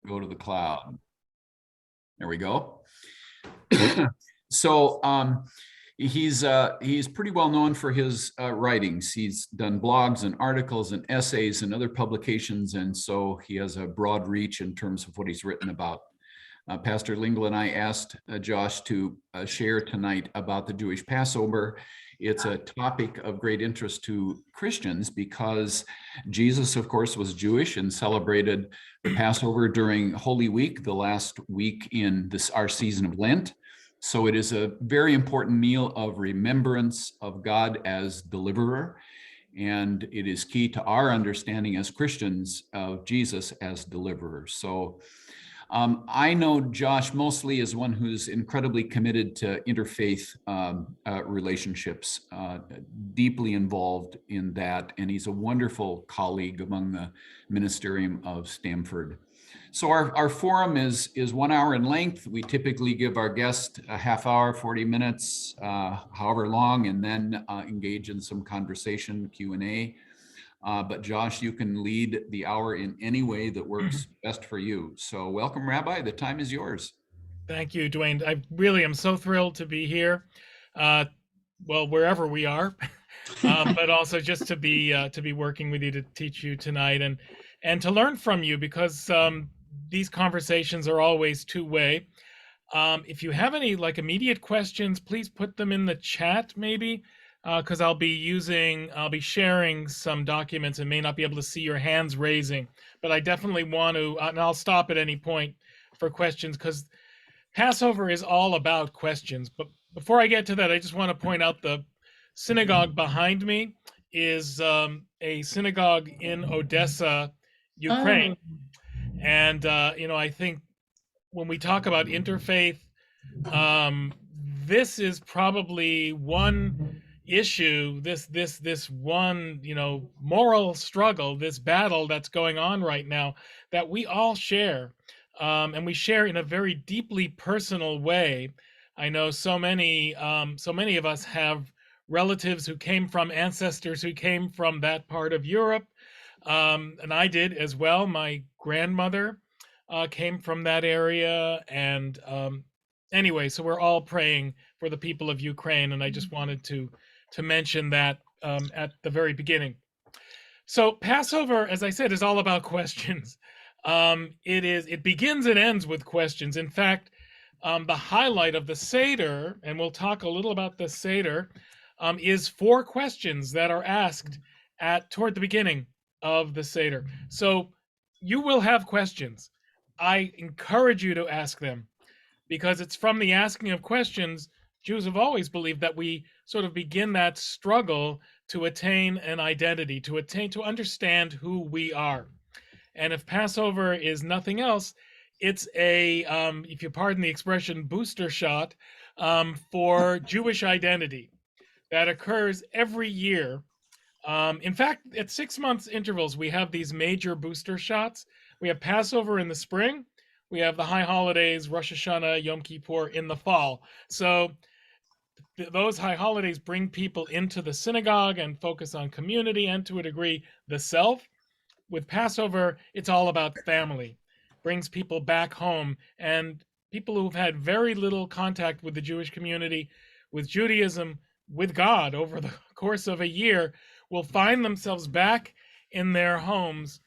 go to the cloud. There we go. So he's pretty well known for his writings. He's done blogs and articles and essays and other publications, and so he has a broad reach in terms of what he's written about. Pastor Lingle and I asked Josh to share tonight about the Jewish Passover. It's a topic of great interest to Christians because Jesus, of course, was Jewish and celebrated the Passover during Holy Week, the last week in our season of Lent. So it is a very important meal of remembrance of God as deliverer, and it is key to our understanding as Christians of Jesus as deliverer. So I know Josh mostly as one who's incredibly committed to interfaith relationships, deeply involved in that, and he's a wonderful colleague among the ministerium of Stamford. So our forum is 1 hour in length. We typically give our guest a half hour, 40 minutes, however long, and then engage in some conversation, Q&A. But Josh, you can lead the hour in any way that works best for you. So welcome, Rabbi. The time is yours. Thank you, Dwayne. I really am so thrilled to be here. Well, wherever we are, but also just to be working with you to teach you tonight and to learn from you, because these conversations are always two-way. If you have any immediate questions, please put them in the chat, maybe. Because I'll be sharing some documents and may not be able to see your hands raising, but I definitely want to, and I'll stop at any point for questions, because Passover is all about questions. But before I get to that, I just want to point out the synagogue behind me is a synagogue in Odessa, Ukraine. And, I think when we talk about interfaith, this is probably one issue, this one moral struggle, this battle that's going on right now, that we all share, and we share in a very deeply personal way. I know so many of us have relatives who came from ancestors who came from that part of Europe, and I did as well. My grandmother came from that area, and anyway, so we're all praying for the people of Ukraine, and I just wanted to mention that at the very beginning. So Passover, as I said, is all about questions. It begins and ends with questions. In fact, the highlight of the Seder, and we'll talk a little about the Seder, is 4 questions that are asked toward the beginning of the Seder. So you will have questions. I encourage you to ask them, because it's from the asking of questions. Jews have always believed that we sort of begin that struggle to attain an identity, to understand who we are. And if Passover is nothing else, it's a, if you pardon the expression, booster shot for Jewish identity that occurs every year. In fact, at 6 months intervals, we have these major booster shots. We have Passover in the spring. We have the high holidays, Rosh Hashanah, Yom Kippur in the fall. So those high holidays bring people into the synagogue and focus on community and, to a degree, the self. With Passover, it's all about family, brings people back home, and people who've had very little contact with the Jewish community, with Judaism, with God over the course of a year will find themselves back in their homes,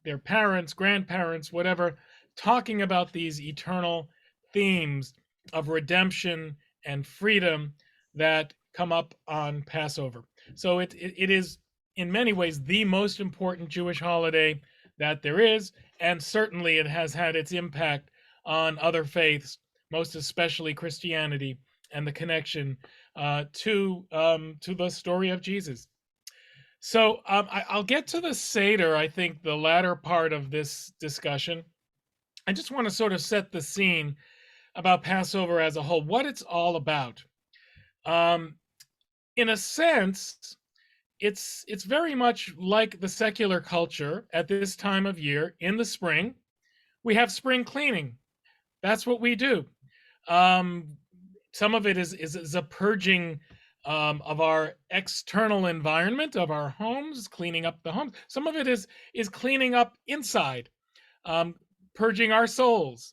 their parents, grandparents, whatever, talking about these eternal themes of redemption and freedom that come up on Passover. So it is in many ways the most important Jewish holiday that there is, and certainly it has had its impact on other faiths, most especially Christianity and the connection to the story of Jesus. So I'll get to the Seder, I think, the latter part of this discussion. I just want to sort of set the scene about Passover as a whole, what it's all about. In a sense, it's very much like the secular culture at this time of year. In the spring, we have spring cleaning. That's what we do. Some of it is a purging of our external environment, of our homes, cleaning up the homes. Some of it is cleaning up inside, purging our souls,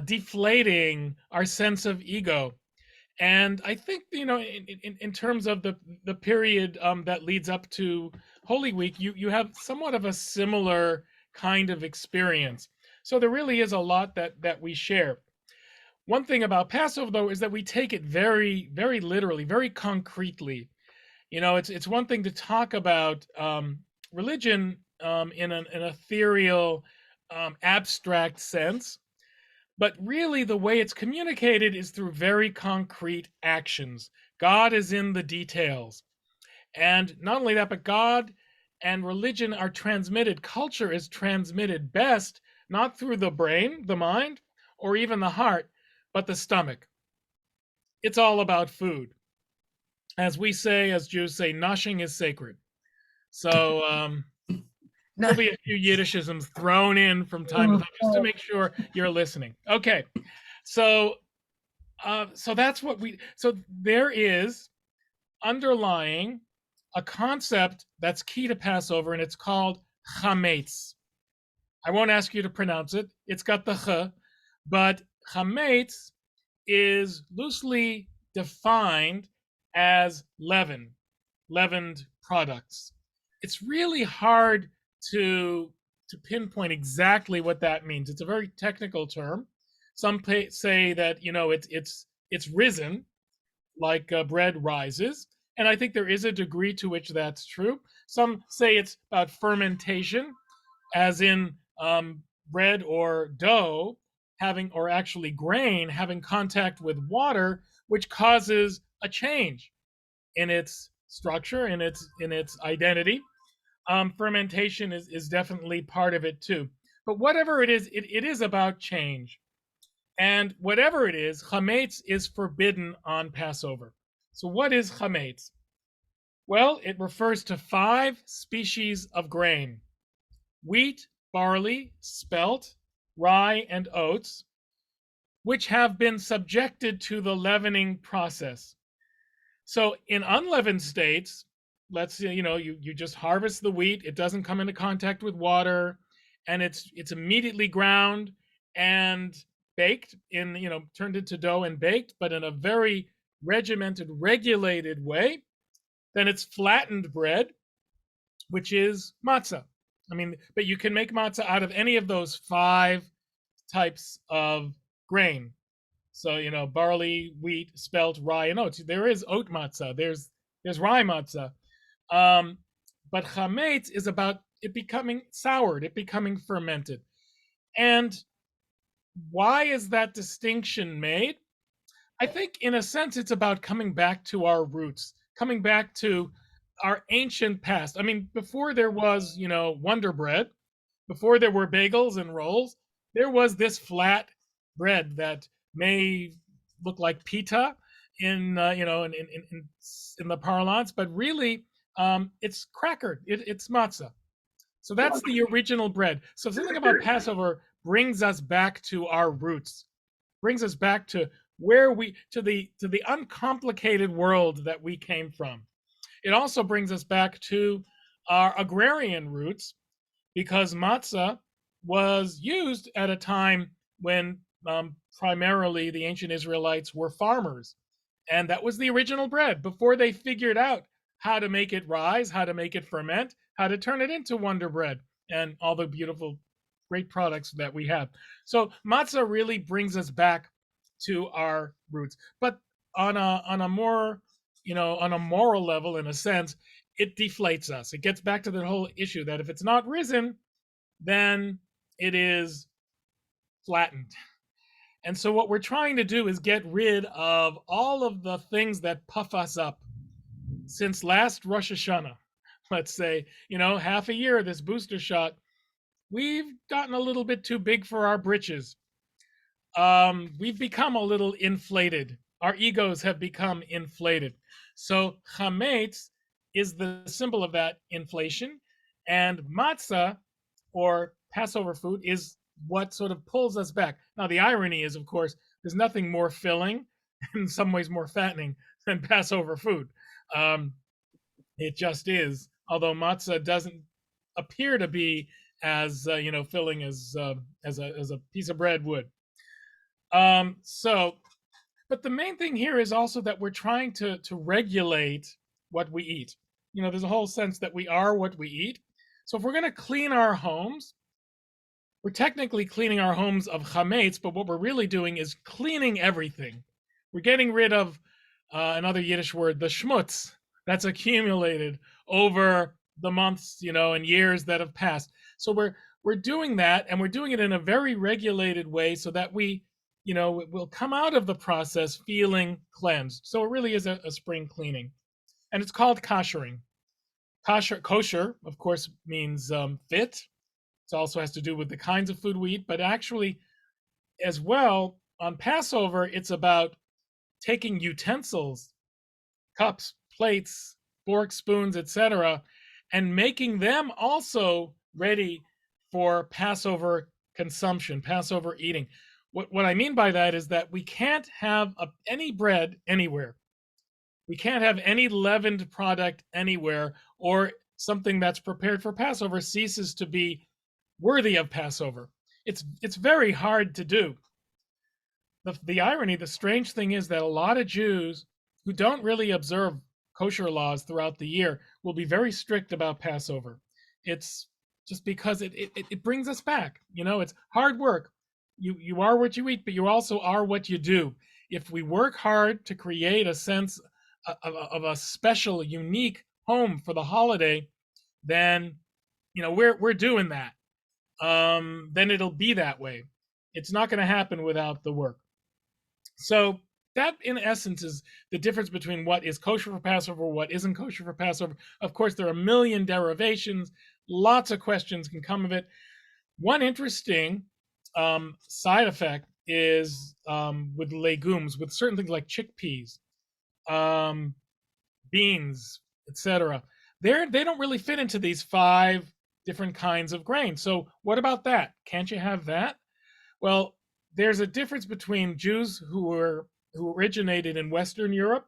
deflating our sense of ego. And I think, in terms of the period that leads up to Holy Week, you have somewhat of a similar kind of experience. So there really is a lot that we share. One thing about Passover, though, is that we take it very, very literally, very concretely. It's one thing to talk about religion in an ethereal, abstract sense, but really the way it's communicated is through very concrete actions. God is in the details. And not only that, but God and religion are transmitted, culture is transmitted best not through the brain, the mind, or even the heart, but the stomach. It's all about food. As we say, as Jews say, noshing is sacred. So there'll be a few Yiddishisms thrown in from time to time just to make sure you're listening. Okay, so that's what so there is underlying a concept that's key to Passover, and it's called chametz. I won't ask you to pronounce it. It's got the ch, but chametz is loosely defined as leavened products. It's really hard to pinpoint exactly what that means. It's a very technical term. Some say that it's risen, like bread rises, and I think there is a degree to which that's true. Some say it's about fermentation, as in bread or dough having, or actually grain having contact with water, which causes a change in its structure, in its identity. Fermentation is definitely part of it too. But whatever it is, it is about change. And whatever it is, chametz is forbidden on Passover. So what is chametz? Well, it refers to 5 species of grain: wheat, barley, spelt, rye, and oats, which have been subjected to the leavening process. So in unleavened states, let's say, you just harvest the wheat, it doesn't come into contact with water, and it's immediately ground and baked turned into dough and baked, but in a very regimented, regulated way. Then it's flattened bread, which is matzah. But you can make matzah out of any of those 5 types of grain. So, barley, wheat, spelt, rye, and oats. There is oat matzah. There's rye matzah. But chametz is about it becoming soured, it becoming fermented. And why is that distinction made? I think, in a sense, it's about coming back to our roots, coming back to our ancient past. Before there was, Wonder Bread, before there were bagels and rolls, there was this flat bread that may look like pita in the parlance, but really it's crackered. It's matzah. So that's the original bread. So something about Passover brings us back to our roots, brings us back to the uncomplicated world that we came from. It also brings us back to our agrarian roots, because matzah was used at a time when primarily the ancient Israelites were farmers. And that was the original bread before they figured out how to make it rise, how to make it ferment, how to turn it into Wonder Bread and all the beautiful, great products that we have. So matzah really brings us back to our roots. But on a more, on a moral level, in a sense, it deflates us. It gets back to the whole issue that if it's not risen, then it is flattened. And so what we're trying to do is get rid of all of the things that puff us up. Since last Rosh Hashanah, let's say, half a year, this booster shot, we've gotten a little bit too big for our britches. We've become a little inflated. Our egos have become inflated. So chametz is the symbol of that inflation, and matzah, or Passover food, is what sort of pulls us back. Now, the irony is, of course, there's nothing more filling, in some ways more fattening, than Passover food. It just is. Although matzah doesn't appear to be as filling as a piece of bread would. So, but the main thing here is also that we're trying to regulate what we eat. There's a whole sense that we are what we eat. So if we're going to clean our homes, we're technically cleaning our homes of chametz, but what we're really doing is cleaning everything. We're getting rid of another Yiddish word, the schmutz, that's accumulated over the months, and years that have passed. So we're doing that, and we're doing it in a very regulated way, so that we, will come out of the process feeling cleansed. So it really is a spring cleaning, and it's called koshering. Kosher, of course, means fit. It also has to do with the kinds of food we eat, but actually, as well, on Passover, it's about taking utensils, cups, plates, forks, spoons, etc., and making them also ready for Passover consumption, Passover eating. What I mean by that is that we can't have any bread anywhere. We can't have any leavened product anywhere, or something that's prepared for Passover ceases to be worthy of Passover. It's very hard to do. The irony, the strange thing is that a lot of Jews who don't really observe kosher laws throughout the year will be very strict about Passover. It's just because it brings us back. It's hard work. You are what you eat, but you also are what you do. If we work hard to create a sense of a special, unique home for the holiday, then we're doing that. Then it'll be that way. It's not going to happen without the work. So that, in essence, is the difference between what is kosher for Passover, what isn't kosher for Passover. Of course, there are a million derivations. Lots of questions can come of it. One interesting side effect is with legumes, with certain things like chickpeas, beans, etc. They don't really fit into these 5 different kinds of grain. So what about that? Can't you have that? Well, there's a difference between Jews who originated in Western Europe,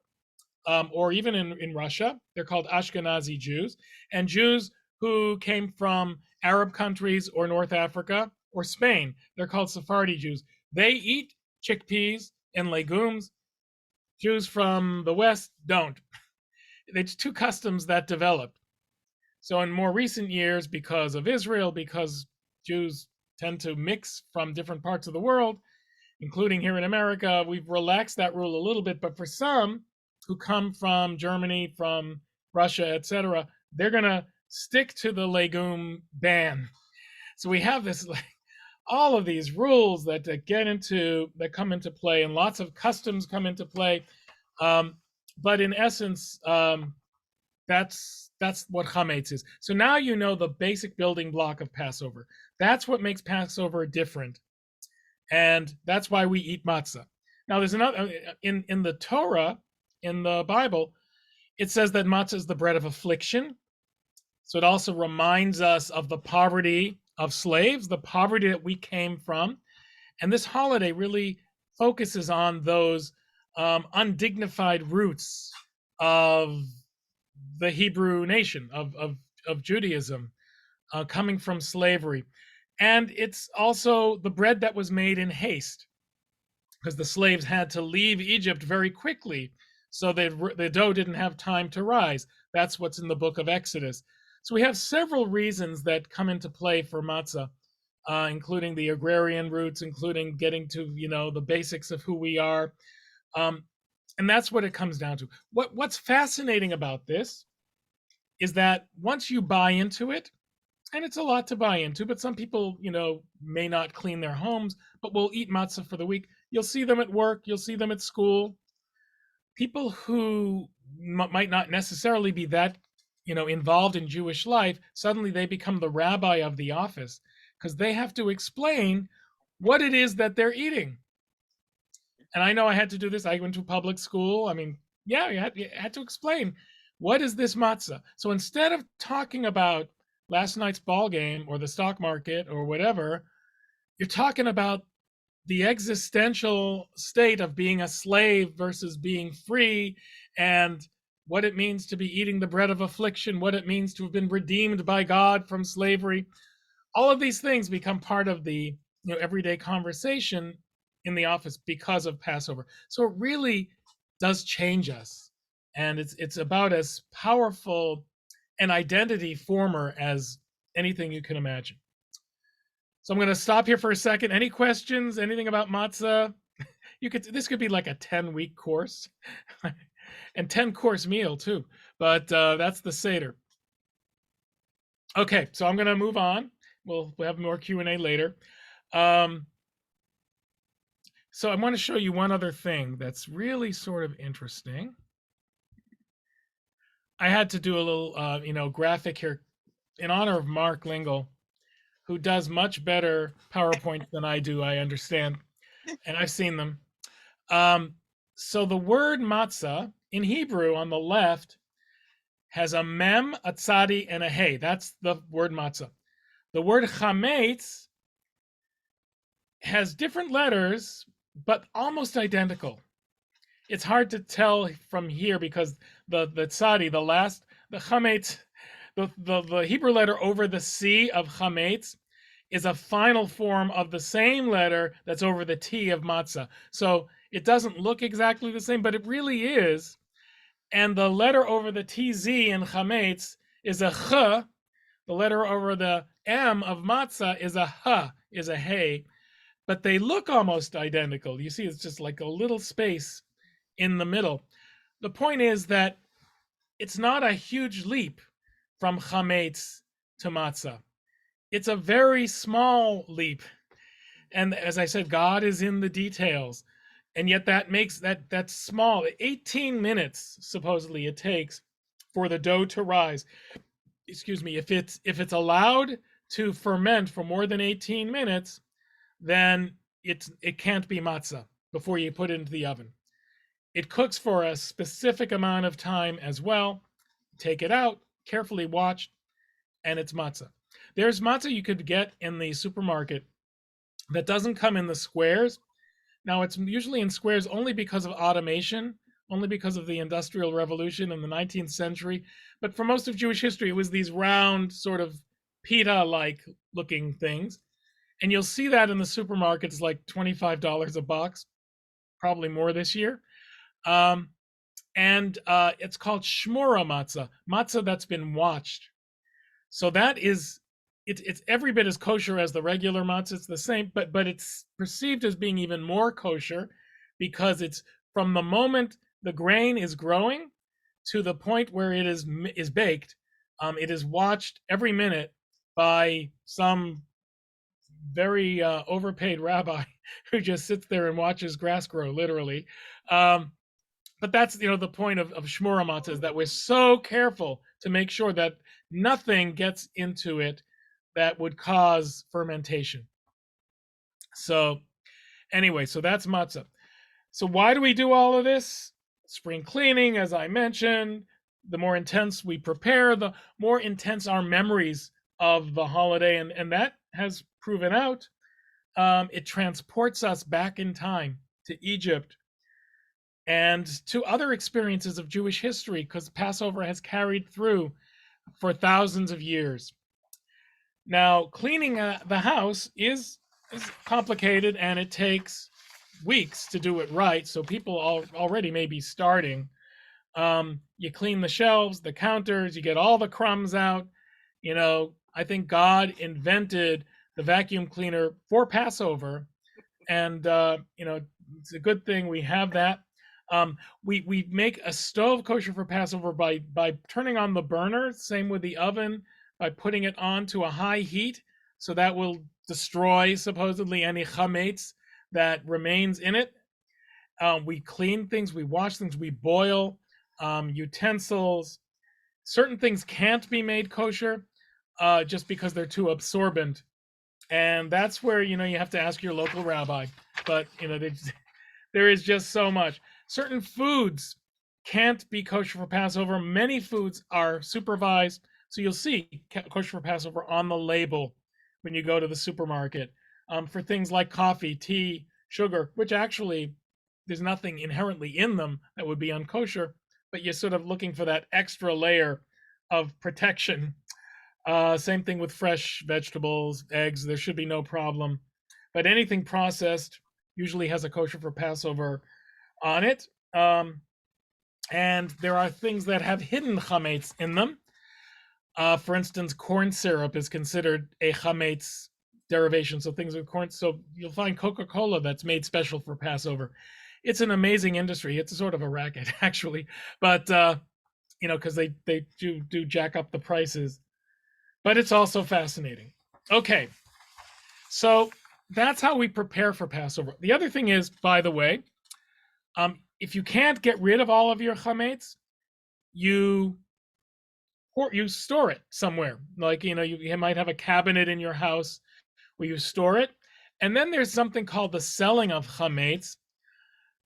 or even in Russia. They're called Ashkenazi Jews, and Jews who came from Arab countries or North Africa or Spain. They're called Sephardi Jews. They eat chickpeas and legumes. Jews from the West don't. It's 2 customs that developed. So in more recent years, because of Israel, because Jews tend to mix from different parts of the world, including here in America, we've relaxed that rule a little bit. But for some who come from Germany, from Russia, etc., they're going to stick to the legume ban. So we have this, all of these rules that come into play, and lots of customs come into play. But in essence, that's what chametz is. So now you know the basic building block of Passover. That's what makes Passover different, and that's why we eat matzah. Now, there's another in the Torah, in the Bible, it says that matzah is the bread of affliction. So it also reminds us of the poverty of slaves, the poverty that we came from, and this holiday really focuses on those undignified roots of the Hebrew nation, of Judaism, coming from slavery. And it's also the bread that was made in haste, because the slaves had to leave Egypt very quickly, so the dough didn't have time to rise. That's what's in the book of Exodus. So we have several reasons that come into play for matzah, including the agrarian roots, including getting to the basics of who we are. And that's what it comes down to. What's fascinating about this is that once you buy into it, and it's a lot to buy into, but some people, may not clean their homes, but will eat matzah for the week. You'll see them at work. You'll see them at school. People who might not necessarily be that, involved in Jewish life, suddenly they become the rabbi of the office, because they have to explain what it is that they're eating. And I know I had to do this. I went to public school. I mean, yeah, you had to explain, what is this matzah? So instead of talking about last night's ball game or the stock market or whatever, you're talking about the existential state of being a slave versus being free, and what it means to be eating the bread of affliction, what it means to have been redeemed by God from slavery. all of these things become part of the everyday conversation in the office because of Passover. So it really does change us, and it's about as powerful an identity former as anything you can imagine. So I'm going to stop here for a second. Any questions? Anything about matzah? This could be like a 10-week course and 10-course meal too, but that's the Seder. Okay, so I'm going to move on. We'll have more Q&A later. So I want to show you one other thing that's really sort of interesting. I had to do a little, graphic here in honor of Mark Lingle, who does much better PowerPoint than I do, I understand, and I've seen them. So the word matzah in Hebrew on the left has a mem, a tzadi, and a hey. That's the word matzah. The word chametz has different letters, but almost identical. It's hard to tell from here because the tzadi, the chametz, the Hebrew letter over the C of chametz is a final form of the same letter that's over the T of matzah. So it doesn't look exactly the same, but it really is. And the letter over the TZ in chametz is a ch. The letter over the M of matzah is a h, is a hey. But they look almost identical. You see, it's just like a little space in the middle. The point is that it's not a huge leap from chametz to matzah. It's a very small leap. And as I said, God is in the details. And yet that makes that's small. 18 minutes, supposedly, it takes for the dough to rise. Excuse me, if it's allowed to ferment for more than 18 minutes, then it can't be matzah before you put it into the oven. It cooks for a specific amount of time as well. Take it out, carefully watch, and it's matzah. There's matzah you could get in the supermarket that doesn't come in the squares. Now, it's usually in squares only because of automation, only because of the Industrial Revolution in the 19th century. But for most of Jewish history, it was these round, sort of pita-like looking things. And you'll see that in the supermarkets, like $25 a box, probably more this year. And it's called shmura matzah that's been watched. So that is, it's every bit as kosher as the regular matzah. It's the same, but it's perceived as being even more kosher because it's from the moment the grain is growing to the point where it is baked. It is watched every minute by some very overpaid rabbi who just sits there and watches grass grow, literally. But that's the point of shmura matzah, is that we're so careful to make sure that nothing gets into it that would cause fermentation. So anyway, so that's matzah. So why do we do all of this? Spring cleaning, as I mentioned. The more intense we prepare, the more intense our memories of the holiday, and that has proven out. It transports us back in time to Egypt and to other experiences of Jewish history, because Passover has carried through for thousands of years. Now, cleaning the house is complicated, and it takes weeks to do it right. So people already may be starting. You clean the shelves, the counters, you get all the crumbs out. I think God invented the vacuum cleaner for Passover, and it's a good thing we have that. We make a stove kosher for Passover by turning on the burner. Same with the oven, by putting it on to a high heat, so that will destroy supposedly any chametz that remains in it. We clean things, we wash things, we boil utensils. Certain things can't be made kosher just because they're too absorbent, and that's where you have to ask your local rabbi. But there is just so much. Certain foods can't be kosher for Passover. Many foods are supervised. So you'll see kosher for Passover on the label when you go to the supermarket for things like coffee, tea, sugar, which actually there's nothing inherently in them that would be unkosher, but you're sort of looking for that extra layer of protection. Same thing with fresh vegetables, eggs. There should be no problem. But anything processed usually has a kosher for Passover on it. And there are things that have hidden chametz in them. For instance, corn syrup is considered a chametz derivation. So things with corn. So you'll find Coca-Cola that's made special for Passover. It's an amazing industry. It's a sort of a racket, actually, but because they do jack up the prices. But it's also fascinating. Okay, so that's how we prepare for Passover. The other thing is, by the way, if you can't get rid of all of your chametz, you store it somewhere. Like, you might have a cabinet in your house where you store it. And then there's something called the selling of chametz,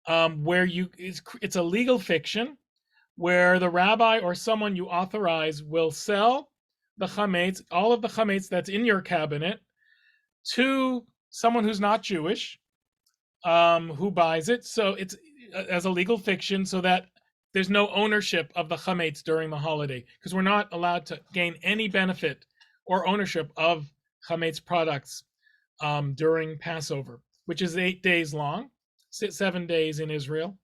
where it's a legal fiction where the rabbi or someone you authorize will sell the chametz, all of the chametz that's in your cabinet, to someone who's not Jewish, who buys it. So it's as a legal fiction, so that there's no ownership of the chametz during the holiday, because we're not allowed to gain any benefit or ownership of chametz products during Passover, which is 8 days long, 7 days in Israel.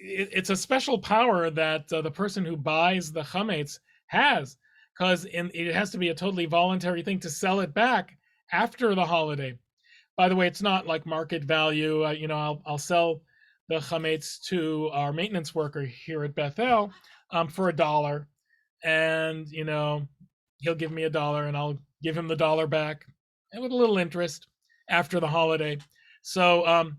It's a special power that the person who buys the chametz has, because it has to be a totally voluntary thing to sell it back after the holiday. By the way, it's not like market value. I'll sell the chametz to our maintenance worker here at Bethel for $1, and he'll give me $1, and I'll give him the $1 back, and with a little interest after the holiday. So,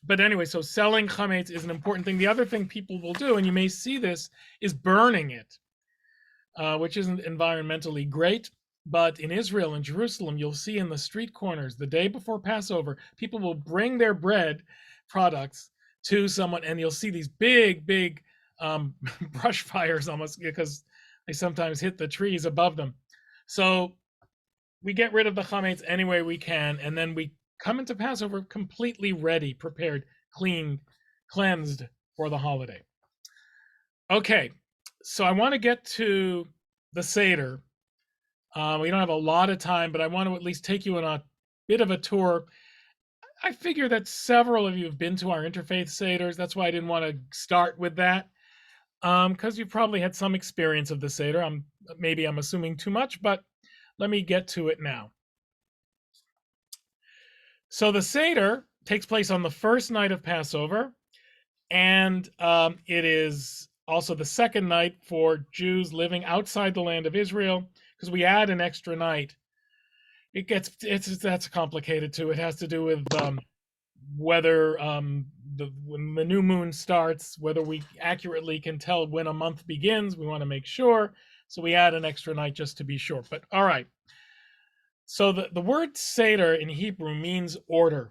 but anyway, so selling chametz is an important thing. The other thing people will do, and you may see this, is burning it, which isn't environmentally great. But in Israel and Jerusalem, you'll see in the street corners the day before Passover, people will bring their bread products to someone, and you'll see these big brush fires almost, because they sometimes hit the trees above them. So we get rid of the chametz any way we can, and then we come into Passover completely ready, prepared, cleaned, cleansed for the holiday. Okay, so I want to get to the Seder. We don't have a lot of time, but I want to at least take you on a bit of a tour. I figure that several of you have been to our interfaith Seders. That's why I didn't want to start with that, because you've probably had some experience of the Seder. Maybe I'm assuming too much, but let me get to it now. So the Seder takes place on the first night of Passover, and it is also the second night for Jews living outside the land of Israel, because we add an extra night. That's complicated too. It has to do with whether when the new moon starts, whether we accurately can tell when a month begins. We want to make sure, so we add an extra night just to be sure. But all right. So the word Seder in Hebrew means order.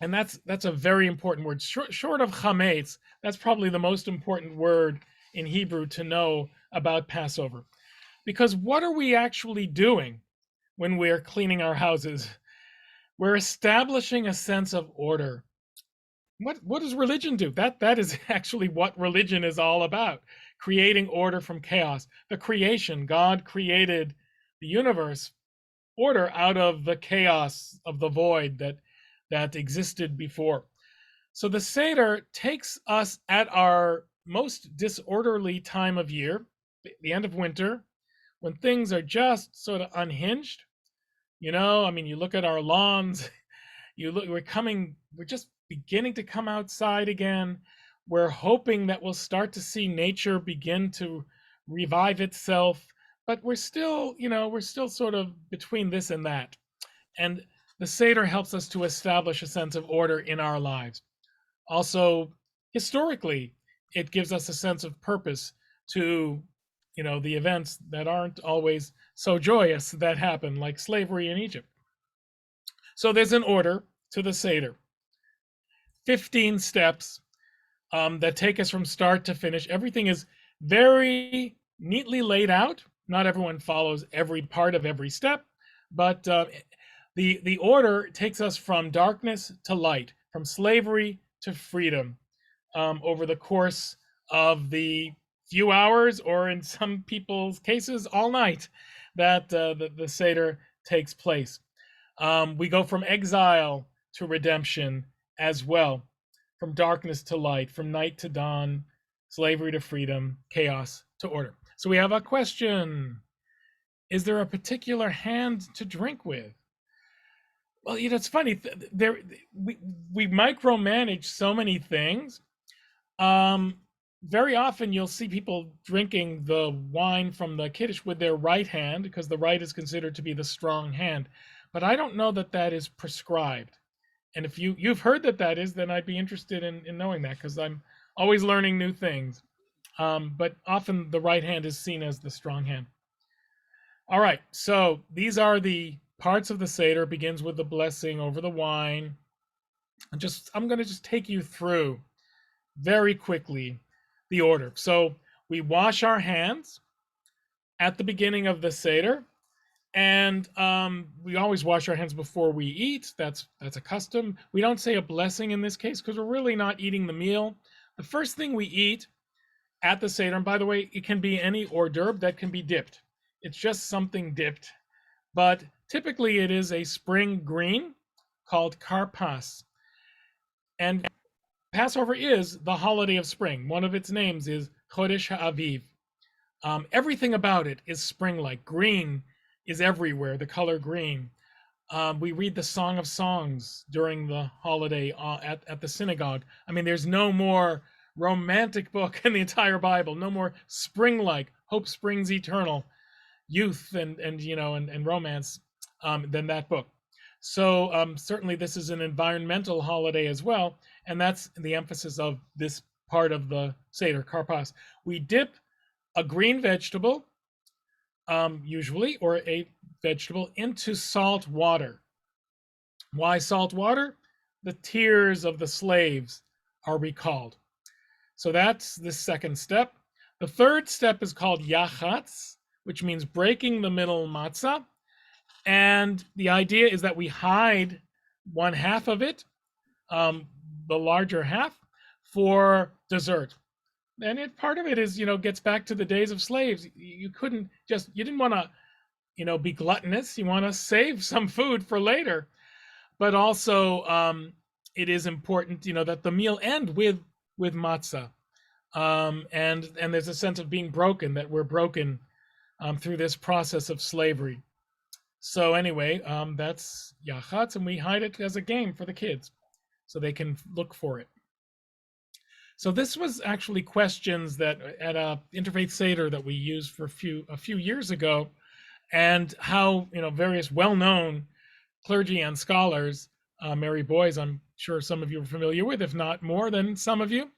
And that's a very important word. Short of chametz, that's probably the most important word in Hebrew to know about Passover. Because what are we actually doing when we're cleaning our houses? We're establishing a sense of order. What does religion do? That is actually what religion is all about. Creating order from chaos. The creation, God created the universe, order out of the chaos of the void that existed before. So the Seder takes us at our most disorderly time of year, the end of winter, when things are just sort of unhinged. You look at our lawns, we're just beginning to come outside again. We're hoping that we'll start to see nature begin to revive itself, but we're still sort of between this and that. And the Seder helps us to establish a sense of order in our lives. Also, historically, it gives us a sense of purpose to the events that aren't always so joyous that happen, like slavery in Egypt. So there's an order to the Seder. 15 steps that take us from start to finish. Everything is very neatly laid out. Not everyone follows every part of every step, but the order takes us from darkness to light, from slavery to freedom, over the course of the few hours, or in some people's cases, all night, that the Seder takes place. We go from exile to redemption as well, from darkness to light, from night to dawn, slavery to freedom, chaos to order. So we have a question. Is there a particular hand to drink with? Well, it's funny. We micromanage so many things. Um, Very often you'll see people drinking the wine from the kiddush with their right hand, because the right is considered to be the strong hand. But I don't know that that is prescribed. And if you've heard that that is, then I'd be interested in knowing that, because I'm always learning new things. But often the right hand is seen as the strong hand. All right, so these are the parts of the Seder. It begins with the blessing over the wine. I'm going to just take you through very quickly the order. So we wash our hands at the beginning of the Seder, and we always wash our hands before we eat. That's a custom. We don't say a blessing in this case because we're really not eating the meal. The first thing we eat at the Seder, and by the way, it can be any hors d'oeuvre that can be dipped. It's just something dipped. But typically it is a spring green called karpas. And Passover is the holiday of spring. One of its names is Chodesh HaAviv. Everything about it is spring-like. Green is everywhere, the color green. We read the Song of Songs during the holiday at the synagogue. I mean, there's no more romantic book in the entire Bible. No more spring-like, hope springs eternal, youth and romance than that book. So certainly this is an environmental holiday as well, and that's the emphasis of this part of the Seder, karpas. We dip a green vegetable, usually, or a vegetable, into salt water. Why salt water? The tears of the slaves are recalled. So that's the second step. The third step is called yachatz, which means breaking the middle matzah. And the idea is that we hide one half of it, the larger half, for dessert. And part of it is, gets back to the days of slaves. You didn't want to, be gluttonous. You want to save some food for later. But also, it is important, that the meal end with matzah. And there's a sense of being broken, that we're broken through this process of slavery. So anyway, that's yachatz, and we hide it as a game for the kids so they can look for it. So this was actually questions that at a Interfaith Seder that we used for a few years ago, and how various well-known clergy and scholars, Mary Boys, I'm sure some of you are familiar with, if not more than some of you.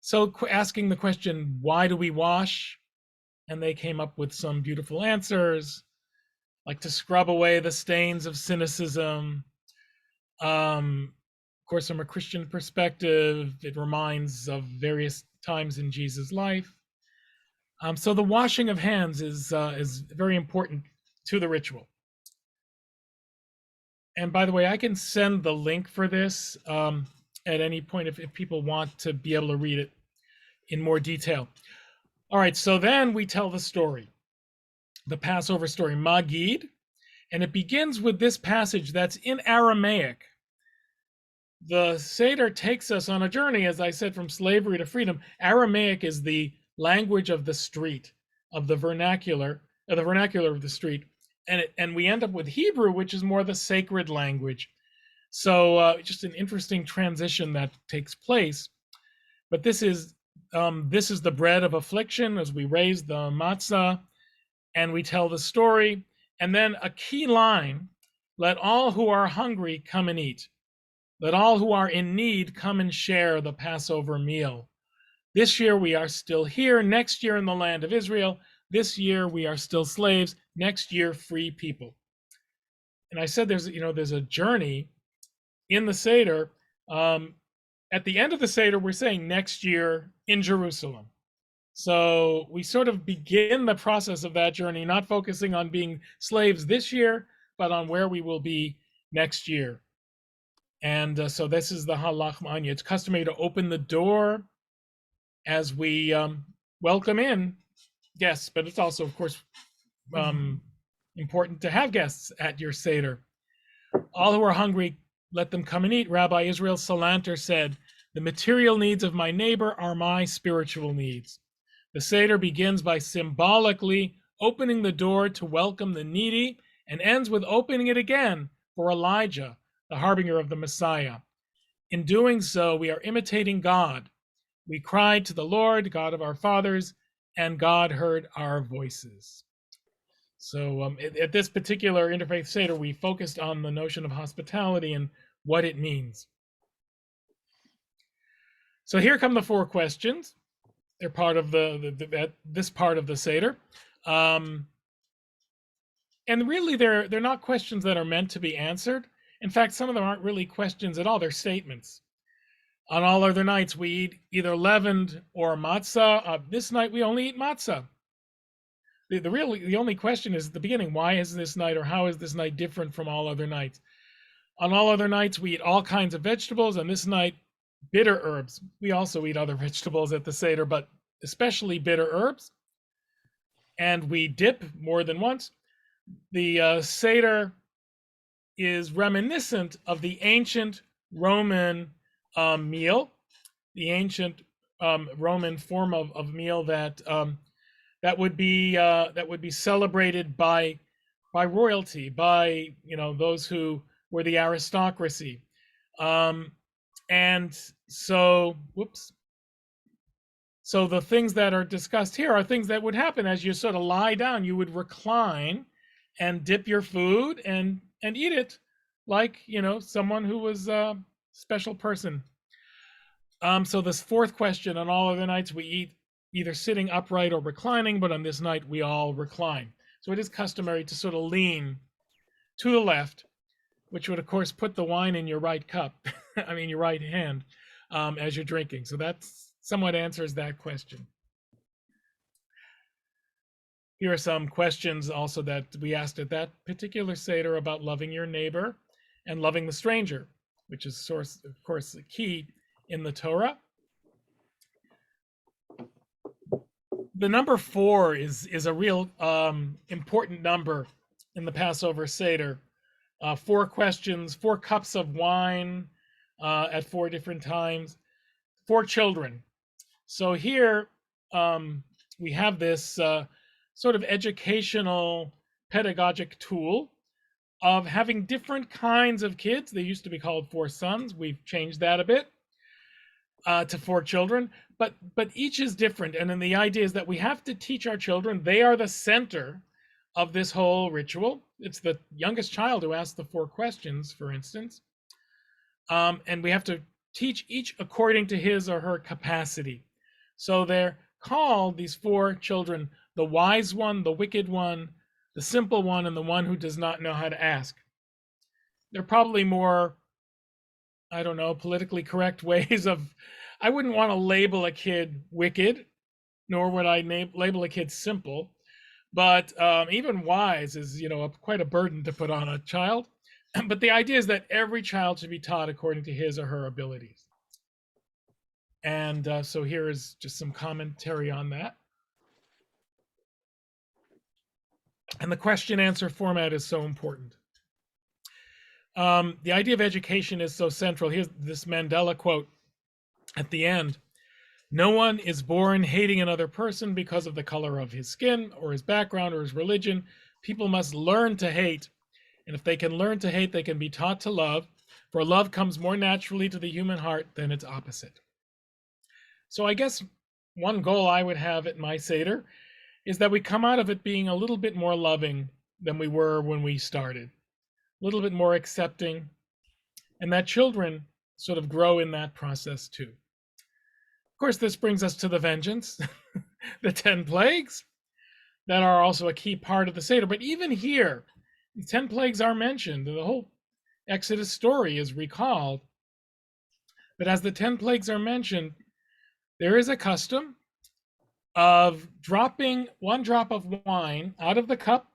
So asking the question, why do we wash? And they came up with some beautiful answers, like to scrub away the stains of cynicism. Of course, from a Christian perspective, it reminds of various times in Jesus' life. So the washing of hands is very important to the ritual. And by the way, I can send the link for this at any point if people want to be able to read it in more detail. All right, so then we tell the story, the Passover story, Magid, and it begins with this passage that's in Aramaic. The Seder takes us on a journey, as I said, from slavery to freedom. Aramaic is the language of the street, of the vernacular of the street, and we end up with Hebrew, which is more the sacred language. So just an interesting transition that takes place. But this is the bread of affliction as we raise the matzah and we tell the story. And then a key line, let all who are hungry come and eat. Let all who are in need come and share the Passover meal. This year we are still here. Next year in the land of Israel. This year we are still slaves. Next year, free people. And I said there's a journey in the Seder. At the end of the Seder, we're saying next year in Jerusalem. So we sort of begin the process of that journey, not focusing on being slaves this year, but on where we will be next year. And so this is the halach ma'anya. It's customary to open the door as we welcome in guests, but it's also, of course, important to have guests at your Seder. All who are hungry, let them come and eat. Rabbi Israel Salanter said, the material needs of my neighbor are my spiritual needs. The Seder begins by symbolically opening the door to welcome the needy and ends with opening it again for Elijah, the harbinger of the Messiah. In doing so, we are imitating God. We cried to the Lord, God of our fathers, and God heard our voices. So at this particular Interfaith Seder, we focused on the notion of hospitality and what it means. So here come the 4 questions. They're part of this part of the Seder. And really, they're not questions that are meant to be answered. In fact, some of them aren't really questions at all. They're statements. On all other nights, we eat either leavened or matzah. This night, we only eat matzah. The only question is at the beginning, why is this night, or how is this night different from all other nights? On all other nights, we eat all kinds of vegetables, and this night, bitter herbs. We also eat other vegetables at the Seder, but especially bitter herbs. And we dip more than once. The Seder is reminiscent of the ancient Roman meal, the ancient Roman form of meal that would be celebrated by royalty, by those who were the aristocracy, and so So the things that are discussed here are things that would happen as you sort of lie down. You would recline and dip your food and eat it like someone who was a special person. So this 4th question: on all other nights we eat either sitting upright or reclining, but on this night we all recline. So it is customary to sort of lean to the left, which would of course put the wine in your right cup, your right hand, as you're drinking. So that somewhat answers that question. Here are some questions also that we asked at that particular Seder about loving your neighbor and loving the stranger, which is of course the key in the Torah. The number 4 is a real important number in the Passover Seder. 4 questions, 4 cups of wine at 4 different times, 4 children. So here we have this sort of educational pedagogic tool of having different kinds of kids. They used to be called 4 sons. We've changed that a bit to 4 children, but each is different. And then the idea is that we have to teach our children. They are the center of this whole ritual. It's the youngest child who asks the 4 questions, for instance. And we have to teach each according to his or her capacity. So they're called, these 4 children, the wise one, the wicked one, the simple one, and the one who does not know how to ask. They're probably more, politically correct ways of, I wouldn't want to label a kid wicked, nor would I label a kid simple. But even wise is, quite a burden to put on a child. But the idea is that every child should be taught according to his or her abilities. And so here is just some commentary on that. And the question-answer format is so important. The idea of education is so central. Here's this Mandela quote at the end. No one is born hating another person because of the color of his skin or his background or his religion. People must learn to hate. And if they can learn to hate, they can be taught to love. For love comes more naturally to the human heart than its opposite. So I guess one goal I would have at my Seder is that we come out of it being a little bit more loving than we were when we started, a little bit more accepting, and that children sort of grow in that process too. Of course, this brings us to the vengeance, the 10 plagues that are also a key part of the Seder. But even here, the 10 plagues are mentioned, and the whole Exodus story is recalled. But as the 10 plagues are mentioned, there is a custom of dropping 1 drop of wine out of the cup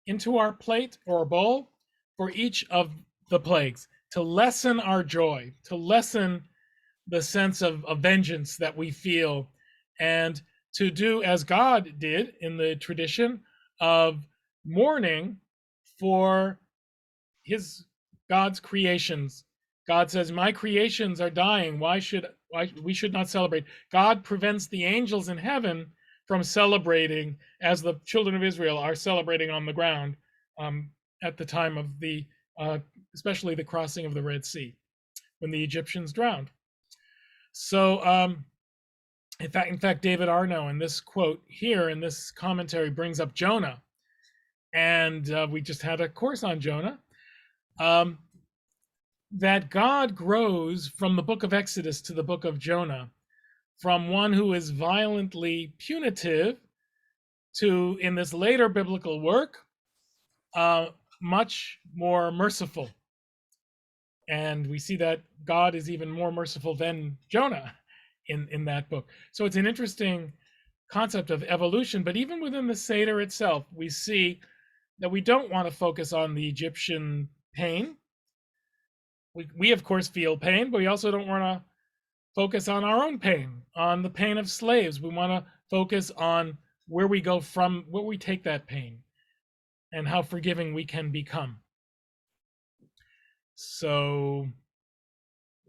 into our plate or bowl for each of the plagues, to lessen our joy, to lessen the sense of vengeance that we feel, and to do as God did in the tradition of mourning for God's creations. God says, my creations are dying. Why we should not celebrate? God prevents the angels in heaven from celebrating as the children of Israel are celebrating on the ground at the time of especially the crossing of the Red Sea, when the Egyptians drowned. So, in fact, David Arno in this quote here in this commentary brings up Jonah, and we just had a course on Jonah. That God grows from the book of Exodus to the book of Jonah, from one who is violently punitive to, in this later biblical work, much more merciful. And we see that God is even more merciful than Jonah in that book. So it's an interesting concept of evolution, but even within the Seder itself, we see that we don't want to focus on the Egyptian pain. We of course feel pain, but we also don't want to focus on our own pain, on the pain of slaves. We want to focus on where we go from, where we take that pain, and how forgiving we can become. So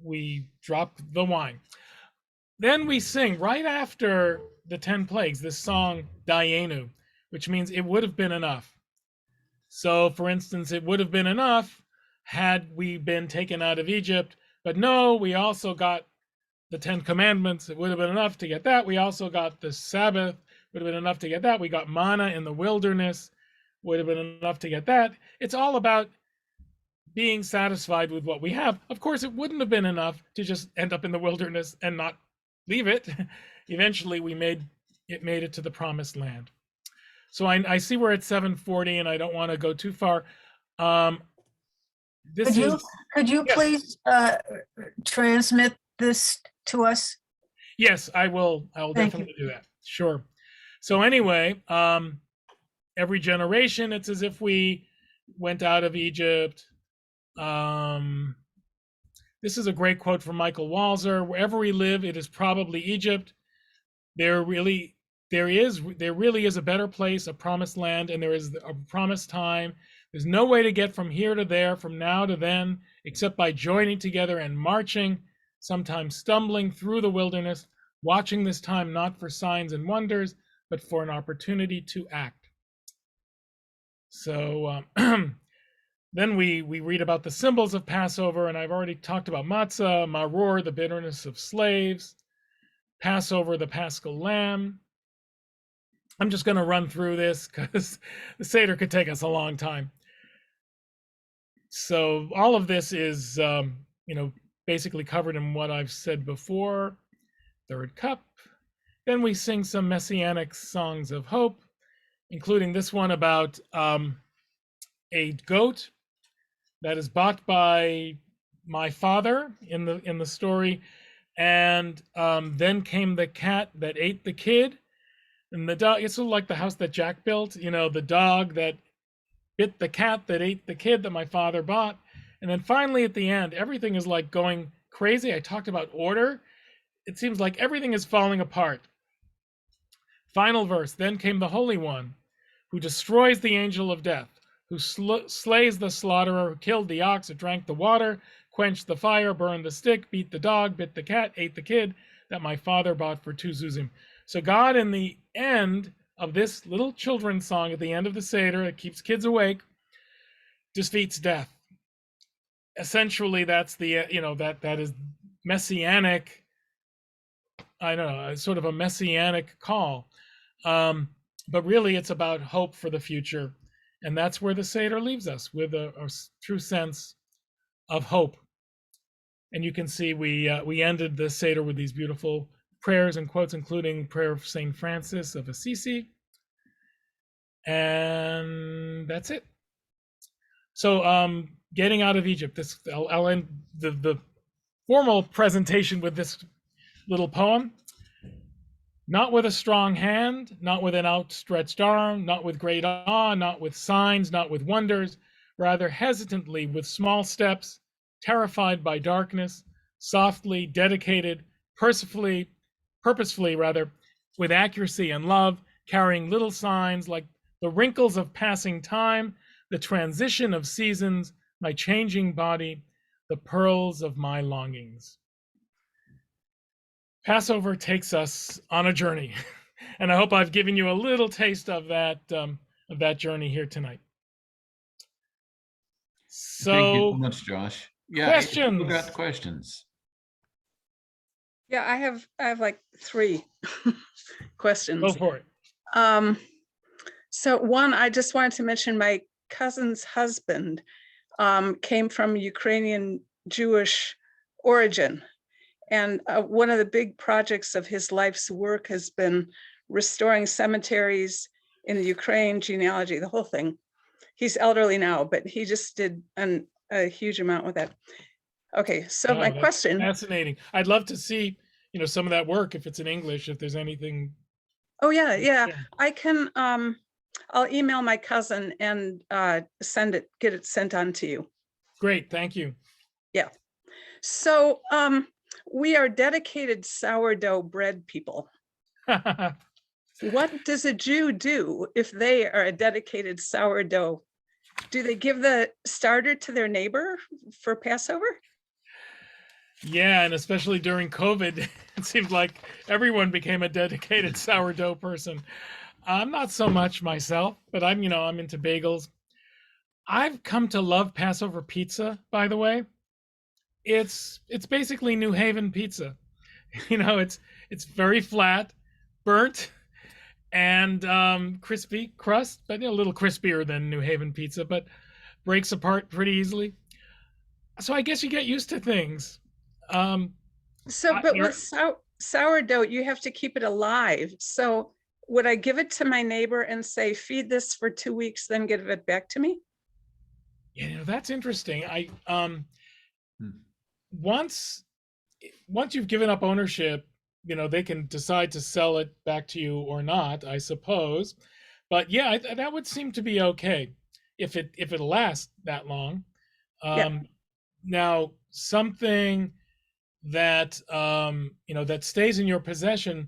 we drop the wine. Then we sing right after the 10 plagues this song Dayenu, which means it would have been enough. So for instance, it would have been enough had we been taken out of Egypt, but no, we also got the 10 commandments. It would have been enough to get that. We also got the Sabbath. Would have been enough to get that. We got manna in the wilderness. Would have been enough to get that. It's all about being satisfied with what we have. Of course, it wouldn't have been enough to just end up in the wilderness and not leave it. Eventually, we made it to the promised land. So I see we're at 7:40, and I don't want to go too far. Could you yes. please transmit this to us? Yes, I will. I will definitely do that. Sure. So anyway, every generation, it's as if we went out of Egypt. This is a great quote from Michael Walzer. Wherever we live, it is probably Egypt. There really is a better place, a promised land, and there is a promised time. There's no way to get from here to there, from now to then, except by joining together and marching, sometimes stumbling through the wilderness, watching this time not for signs and wonders, but for an opportunity to act. So then we read about the symbols of Passover, and I've already talked about matzah, maror, the bitterness of slaves, Passover, the paschal lamb. I'm just going to run through this because the Seder could take us a long time. So all of this is, basically covered in what I've said before. Third cup. Then we sing some messianic songs of hope, including this one about a goat that is bought by my father in the story, and then came the cat that ate the kid, and the dog. It's sort of like the house that Jack built. The dog that bit the cat that ate the kid that my father bought. And then finally at the end, everything is like going crazy. I talked about order. It seems like everything is falling apart. Final verse, then came the Holy One, who destroys the angel of death, who slays the slaughterer, who killed the ox, who drank the water, quenched the fire, burned the stick, beat the dog, bit the cat, ate the kid that my father bought for 2 zuzim. So God, in the end of this little children's song at the end of the Seder that keeps kids awake, defeats death. Essentially, that's that is messianic. I don't know, sort of a messianic call. But really, it's about hope for the future. And that's where the Seder leaves us, with a true sense of hope. And you can see we ended the Seder with these beautiful prayers and quotes, including prayer of St. Francis of Assisi. And that's it. So getting out of Egypt, I'll end the formal presentation with this little poem. Not with a strong hand, not with an outstretched arm, not with great awe, not with signs, not with wonders, rather hesitantly with small steps, terrified by darkness, softly, dedicated, purposefully, with accuracy and love, carrying little signs like the wrinkles of passing time, the transition of seasons, my changing body, the pearls of my longings. Passover takes us on a journey, and I hope I've given you a little taste of that journey here tonight. Thank you so So, much, Josh. Yeah, questions? who got questions? Yeah, I have like 3 questions. Go for it. So one, I just wanted to mention my cousin's husband came from Ukrainian Jewish origin. And one of the big projects of his life's work has been restoring cemeteries in the Ukraine, genealogy, the whole thing. He's elderly now, but he just did a huge amount with that. Okay, so my That's question. fascinating. I'd love to see, some of that work if it's in English, if there's anything. Oh yeah. I can I'll email my cousin and get it sent on to you. Great, thank you. Yeah. So we are dedicated sourdough bread people. What does a Jew do if they are a dedicated sourdough? Do they give the starter to their neighbor for Passover? Yeah, and especially during COVID, it seemed like everyone became a dedicated sourdough person. I'm not so much myself, but I'm into bagels. I've come to love Passover pizza, by the way. It's basically New Haven pizza. It's very flat, burnt, and crispy crust, but a little crispier than New Haven pizza, but breaks apart pretty easily. So I guess you get used to things. But with sourdough, you have to keep it alive. So would I give it to my neighbor and say, feed this for 2 weeks, then give it back to me? That's interesting. Once you've given up ownership, they can decide to sell it back to you or not, I suppose. But yeah, that would seem to be okay if it'll last that long. Now, something that that stays in your possession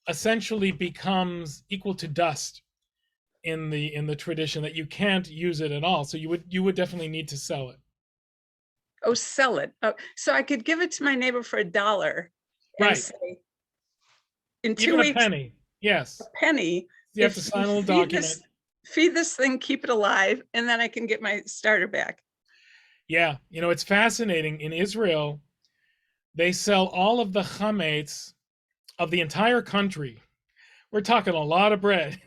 essentially becomes equal to dust in the tradition, that you can't use it at all. So you would definitely need to sell it. Oh, sell it. Oh, so I could give it to my neighbor for $1 and Right. say, in 2 Even weeks, a penny. Yes. a penny. You have to sign a little document. Feed this thing, keep it alive, and then I can get my starter back. Yeah, it's fascinating. In Israel, they sell all of the chametz of the entire country. We're talking a lot of bread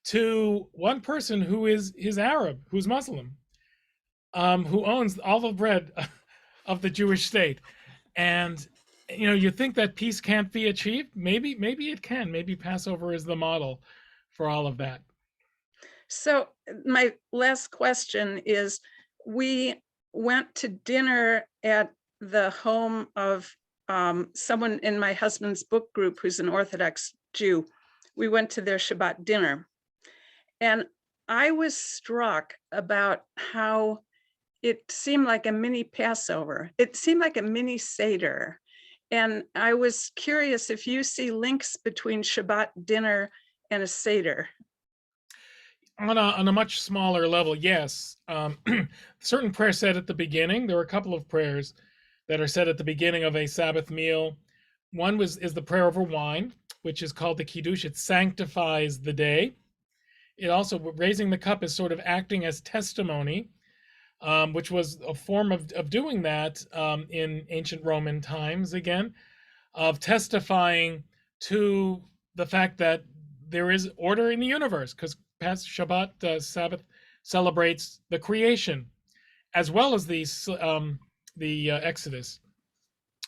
to one person who is Arab, who's Muslim, who owns all the bread of the Jewish state. And you think that peace can't be achieved? Maybe it can. Maybe Passover is the model for all of that. So my last question is, we went to dinner at the home of someone in my husband's book group who's an Orthodox Jew. We went to their Shabbat dinner, and I was struck about how it seemed like a mini Passover. It seemed like a mini Seder. And I was curious if you see links between Shabbat dinner and a Seder. On a much smaller level, yes. Certain prayers said at the beginning. There were a couple of prayers that are said at the beginning of a Sabbath meal. One is the prayer over wine, which is called the Kiddush. It sanctifies the day. It also, raising the cup is sort of acting as testimony, which was a form of doing that in ancient Roman times, again, of testifying to the fact that there is order in the universe, because Shabbat, Sabbath, celebrates the creation as well as the Exodus.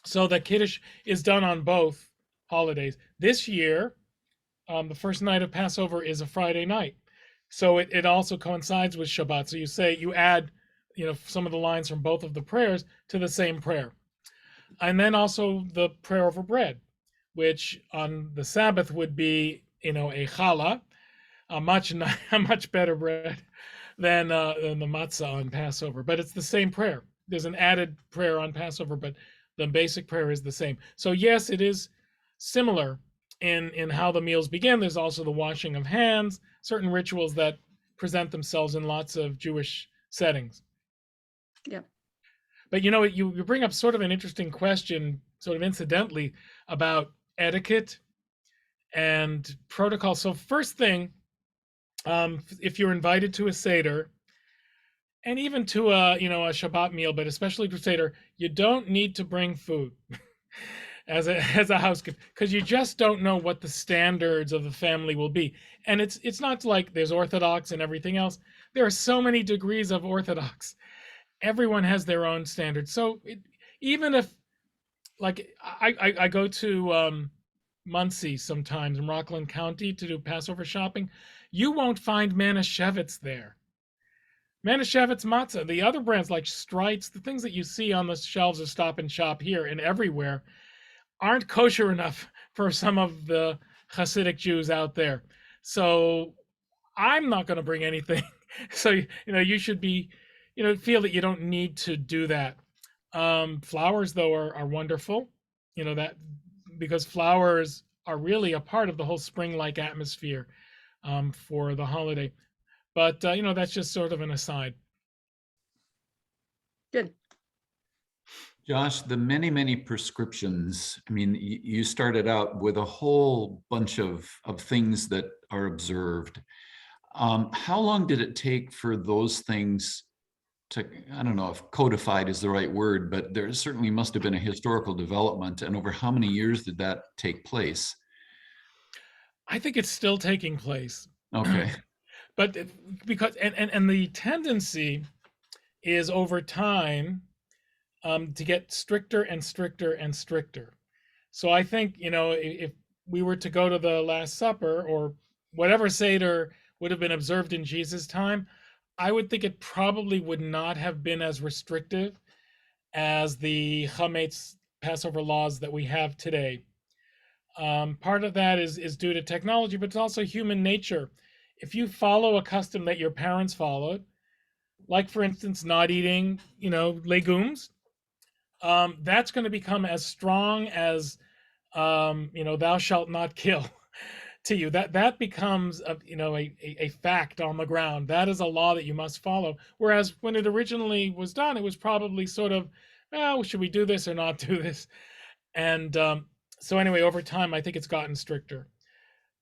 So the Kiddush is done on both holidays. This year, the first night of Passover is a Friday night, so it also coincides with Shabbat. So you add some of the lines from both of the prayers to the same prayer, and then also the prayer over bread, which on the Sabbath would be a challah, a much better bread than the matzah on Passover, but it's the same prayer. There's an added prayer on Passover, but the basic prayer is the same. So yes, it is similar in how the meals begin. There's also the washing of hands, certain rituals that present themselves in lots of Jewish settings. Yeah. But you bring up sort of an interesting question, sort of incidentally, about etiquette and protocol. So first thing, if you're invited to a Seder, and even to a Shabbat meal, but especially to Seder, you don't need to bring food as a house gift, because you just don't know what the standards of the family will be. And it's not like there's Orthodox and everything else. There are so many degrees of Orthodox. Everyone has their own standards. So even if, like, I go to Muncie sometimes in Rockland County to do Passover shopping, you won't find Manischewitz there. Manischewitz matzah, the other brands like Streitz, the things that you see on the shelves of Stop and Shop here and everywhere, aren't kosher enough for some of the Hasidic Jews out there. So I'm not going to bring anything. So, you should be, feel that you don't need to do that. Flowers, though, are wonderful, that because flowers are really a part of the whole spring-like atmosphere for the holiday. But, that's just sort of an aside. Good. Josh, the many, many prescriptions, I mean, you started out with a whole bunch of things that are observed. How long did it take for those things to, I don't know if codified is the right word, but there certainly must have been a historical development. And over how many years did that take place? I think it's still taking place. Okay. But because, and the tendency is over time to get stricter and stricter and stricter. So I think, if we were to go to the Last Supper or whatever Seder would have been observed in Jesus' time, I would think it probably would not have been as restrictive as the Chametz Passover laws that we have today. Part of that is due to technology, but it's also human nature. If you follow a custom that your parents followed, like for instance, not eating, legumes, that's going to become as strong as, thou shalt not kill to you. That becomes a fact on the ground. That is a law that you must follow. Whereas when it originally was done, it was probably sort of, well, should we do this or not do this? And so anyway, over time, I think it's gotten stricter.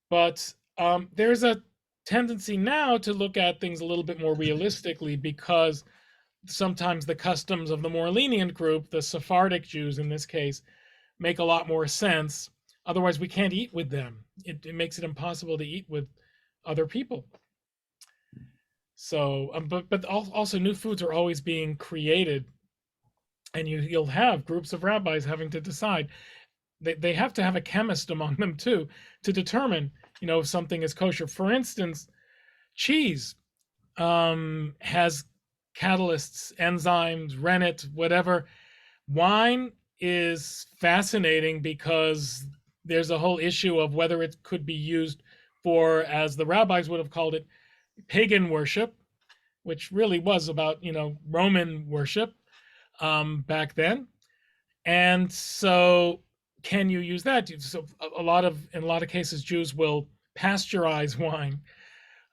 But there's a tendency now to look at things a little bit more realistically, because sometimes the customs of the more lenient group, the Sephardic Jews in this case, make a lot more sense. Otherwise, we can't eat with them. It makes it impossible to eat with other people. So, but also new foods are always being created, and you'll have groups of rabbis having to decide. They have to have a chemist among them too to determine, if something is kosher. For instance, cheese has catalysts, enzymes, rennet, whatever. Wine is fascinating because there's a whole issue of whether it could be used for, as the rabbis would have called it, pagan worship, which really was about, Roman worship back then. And so can you use that? So in a lot of cases, Jews will pasteurize wine.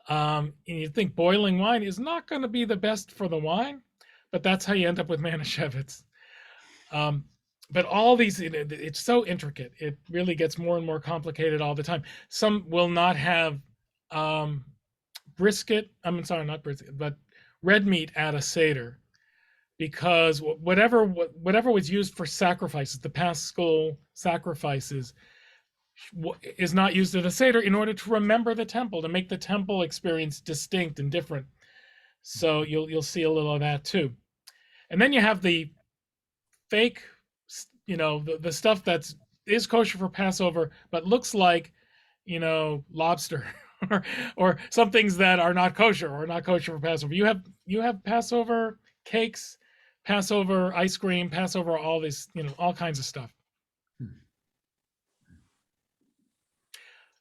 And you think boiling wine is not going to be the best for the wine, but that's how you end up with Manischewitz. But all these, it's so intricate. It really gets more and more complicated all the time. Some will not have brisket. I'm sorry, not brisket, but red meat at a Seder, because whatever was used for sacrifices, the Paschal sacrifices, is not used at a Seder in order to remember the temple, to make the temple experience distinct and different. So you'll see a little of that too. And then you have the fake, the stuff is kosher for Passover, but looks like, lobster or some things that are not kosher or not kosher for Passover. You have Passover cakes, Passover ice cream, Passover, all this, all kinds of stuff.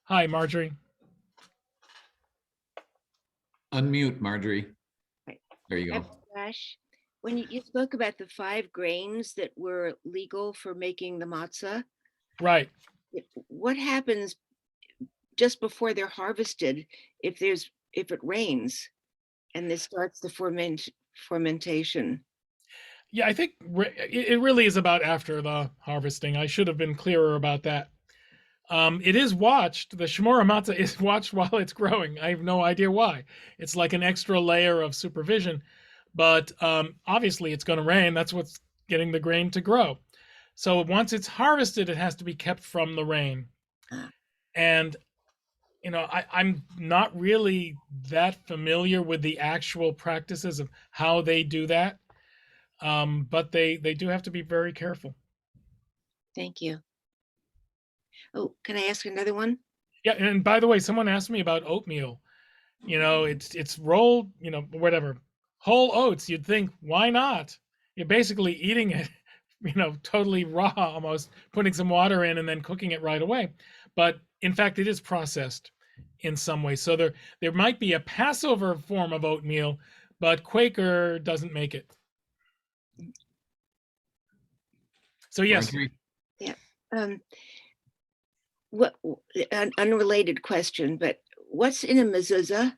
Hi, Marjorie. Unmute, Marjorie. Right. There you go. Josh, when you spoke about the 5 grains that were legal for making the matzah, Right. what happens just before they're harvested if it rains and this starts the fermentation? Yeah, I think it really is about after the harvesting. I should have been clearer about that. It is watched. The Shemora matzah is watched while it's growing. I have no idea why. It's like an extra layer of supervision. But obviously, it's going to rain. That's what's getting the grain to grow. So once it's harvested, it has to be kept from the rain. And I'm not really that familiar with the actual practices of how they do that. But they do have to be very careful. Thank you. Oh, can I ask another one? Yeah, and by the way, someone asked me about oatmeal. It's rolled, whatever, whole oats. You'd think, why not? You're basically eating it, totally raw, almost putting some water in and then cooking it right away. But in fact, it is processed in some way. So there might be a Passover form of oatmeal, but Quaker doesn't make it. So yes. Yeah. What an unrelated question, but what's in a mezuzah?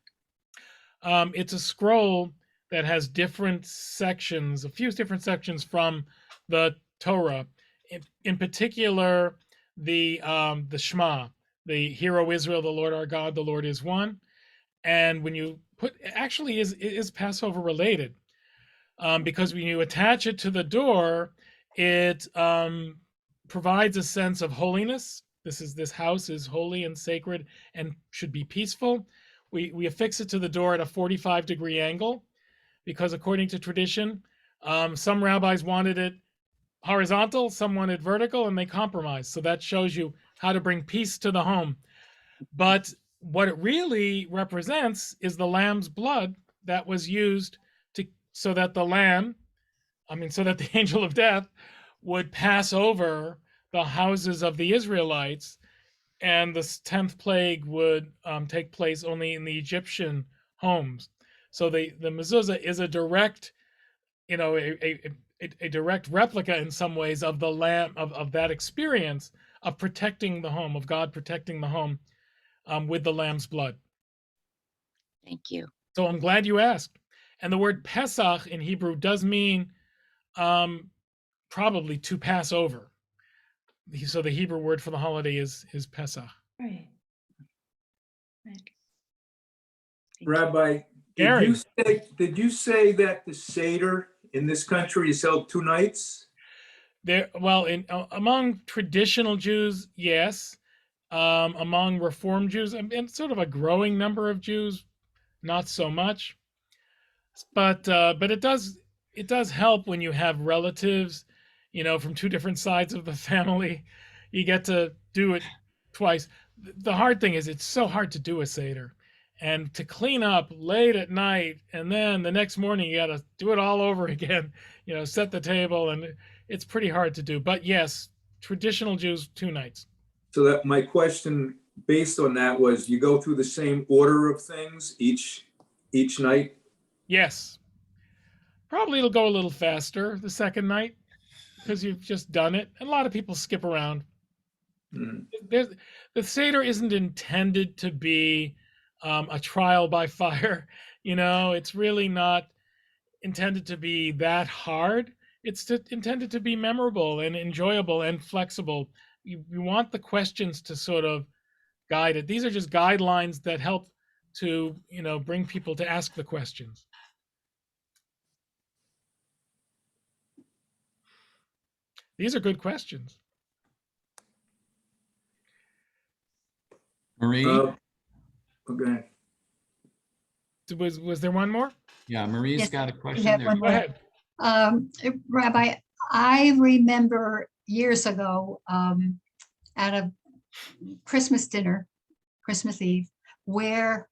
It's a scroll that has different sections, a few different sections from the Torah. In particular, the Shema, the Hear, O Israel, the Lord our God, the Lord is one. And when you actually is Passover related, because when you attach it to the door, it provides a sense of holiness. This house is holy and sacred and should be peaceful. We affix it to the door at a 45-degree angle because according to tradition, some rabbis wanted it horizontal, some wanted vertical, and they compromised. So that shows you how to bring peace to the home. But what it really represents is the lamb's blood that was used so that the angel of death would pass over the houses of the Israelites, and the 10th plague would take place only in the Egyptian homes. So the mezuzah is a direct, a direct replica in some ways of the lamb of that experience of protecting the home, of God protecting the home with the lamb's blood. Thank you. So I'm glad you asked. And the word Pesach in Hebrew does mean probably to pass over. So the Hebrew word for the holiday is Pesach. Right. Rabbi, Gary. did you say that the Seder in this country is held 2 nights? Among traditional Jews, yes. Among Reform Jews, and sort of a growing number of Jews, not so much. But it does help when you have relatives, from 2 different sides of the family. You get to do it twice. The hard thing is it's so hard to do a Seder and to clean up late at night. And then the next morning, you got to do it all over again, set the table, and it's pretty hard to do. But yes, traditional Jews, 2 nights. So that my question based on that was, you go through the same order of things each night? Yes. Probably it'll go a little faster the second night because you've just done it. And a lot of people skip around. The Seder isn't intended to be a trial by fire. It's really not intended to be that hard. It's intended to be memorable and enjoyable and flexible. You want the questions to sort of guide it. These are just guidelines that help to, bring people to ask the questions. These are good questions. Marie? Okay. Was there one more? Yeah, Marie's Yes, got a question have there. one Go ahead. Rabbi, I remember years ago at a Christmas dinner, Christmas Eve, where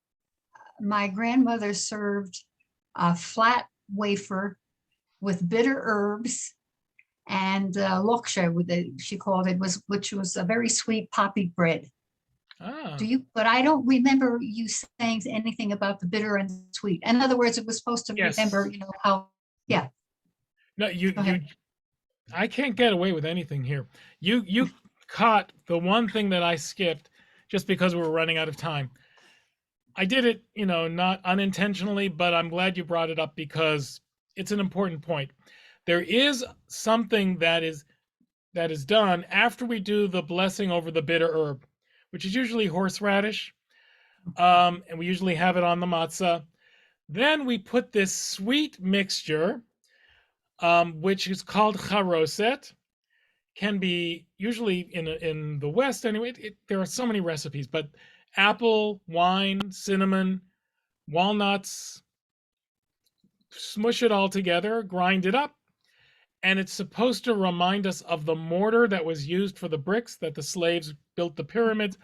my grandmother served a flat wafer with bitter herbs and loksha, she called it, which was a very sweet poppy bread. Ah. But I don't remember you saying anything about the bitter and sweet. In other words, it was supposed to Yes. remember, how, yeah. No, Go ahead. I can't get away with anything here. You caught the one thing that I skipped just because we were running out of time. I did it, not unintentionally, but I'm glad you brought it up because it's an important point. There is something that is done after we do the blessing over the bitter herb, which is usually horseradish, and we usually have it on the matzah. Then we put this sweet mixture, which is called charoset. Can be usually in the West anyway. There are so many recipes, but apple, wine, cinnamon, walnuts, smush it all together, grind it up, and it's supposed to remind us of the mortar that was used for the bricks that the slaves built the pyramids.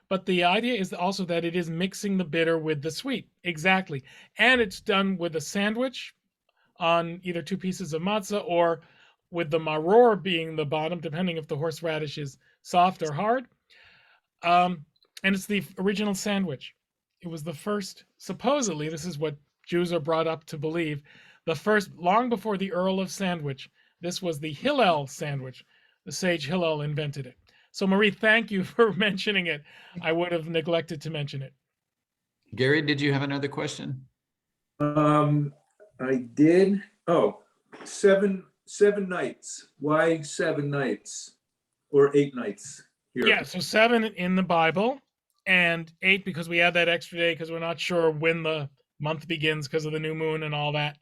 But the idea is also that it is mixing the bitter with the sweet. Exactly. And it's done with a sandwich on either two pieces of matzah or with the maror being the bottom, depending if the horseradish is soft or hard. And it's the original sandwich. It was the first, supposedly, this is what Jews are brought up to believe, the first, long before the Earl of Sandwich, this was the Hillel sandwich. The sage Hillel invented it. So Marie, thank you for mentioning it. I would have neglected to mention it. Gary, did you have another question? I did. Oh, seven nights. Why 7 nights or 8 nights here? Yeah, so 7 in the Bible and 8 because we add that extra day because we're not sure when the month begins because of the new moon and all that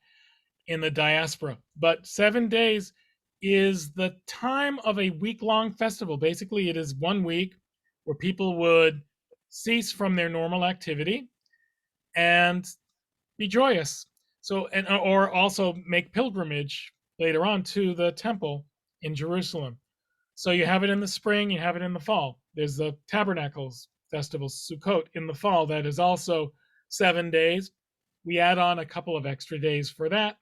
in the diaspora. But 7 days is the time of a week-long festival. Basically, it is 1 week where people would cease from their normal activity and be joyous. So, or also make pilgrimage later on to the temple in Jerusalem. So you have it in the spring, you have it in the fall. There's the Tabernacles Festival, Sukkot, in the fall. That is also 7 days. We add on a couple of extra days for that.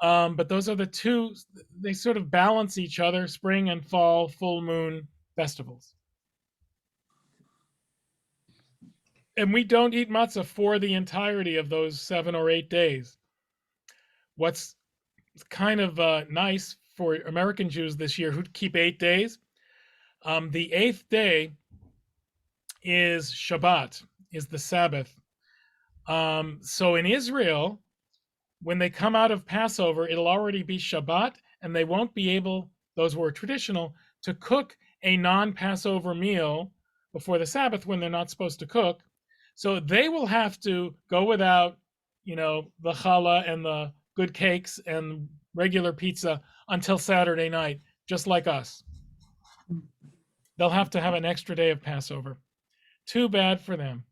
But those are the two, they sort of balance each other, spring and fall, full moon festivals. And we don't eat matzah for the entirety of those 7 or 8 days. What's kind of nice for American Jews this year who keep 8 days, the 8th day is Shabbat, is the Sabbath. So in Israel, when they come out of Passover, it'll already be Shabbat, and they won't be able, those who are traditional, to cook a non-Passover meal before the Sabbath when they're not supposed to cook. So they will have to go without, the challah and the good cakes and regular pizza until Saturday night, just like us. They'll have to have an extra day of Passover. Too bad for them.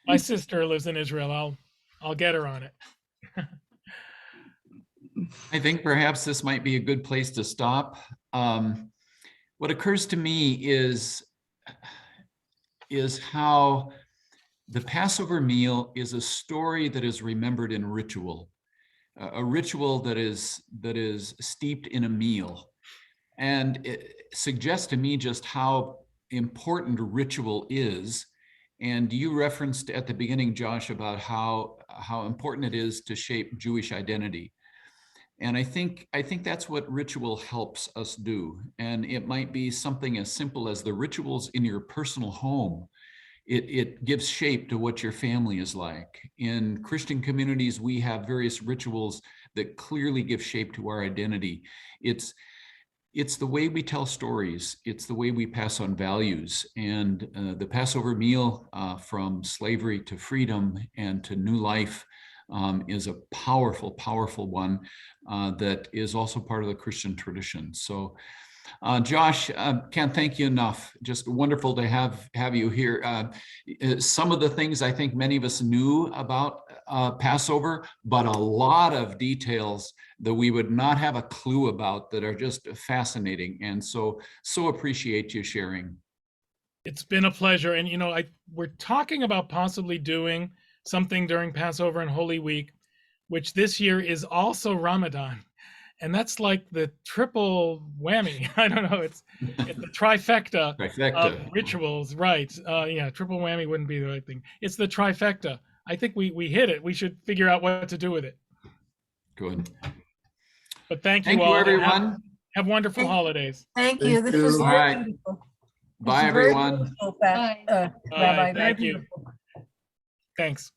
My sister lives in Israel. I'll get her on it. I think perhaps this might be a good place to stop. What occurs to me is how the Passover meal is a story that is remembered in ritual, a ritual that is steeped in a meal. And it suggests to me just how important ritual is. And you referenced at the beginning, Josh, about how important it is to shape Jewish identity. And I think that's what ritual helps us do. And it might be something as simple as the rituals in your personal home. It gives shape to what your family is like. In Christian communities, we have various rituals that clearly give shape to our identity. It's the way we tell stories. It's the way we pass on values. And the Passover meal, from slavery to freedom and to new life, is a powerful, powerful one that is also part of the Christian tradition. So, Josh, can't thank you enough. Just wonderful to have you here. Some of the things I think many of us knew about Passover, but a lot of details that we would not have a clue about that are just fascinating. And so appreciate you sharing. It's been a pleasure. And, we're talking about possibly doing something during Passover and Holy Week, which this year is also Ramadan. And that's like the triple whammy. I don't know. It's the trifecta of rituals, right? Triple whammy wouldn't be the right thing. It's the trifecta. I think we hit it. We should figure out what to do with it. Good. But thank you all. Thank you, everyone. Have wonderful holidays. Thank you. Thank This was you. All right. very beautiful. This Bye, is very everyone. beautiful, Bye. Rabbi. Bye. Very Thank you. beautiful. Thanks.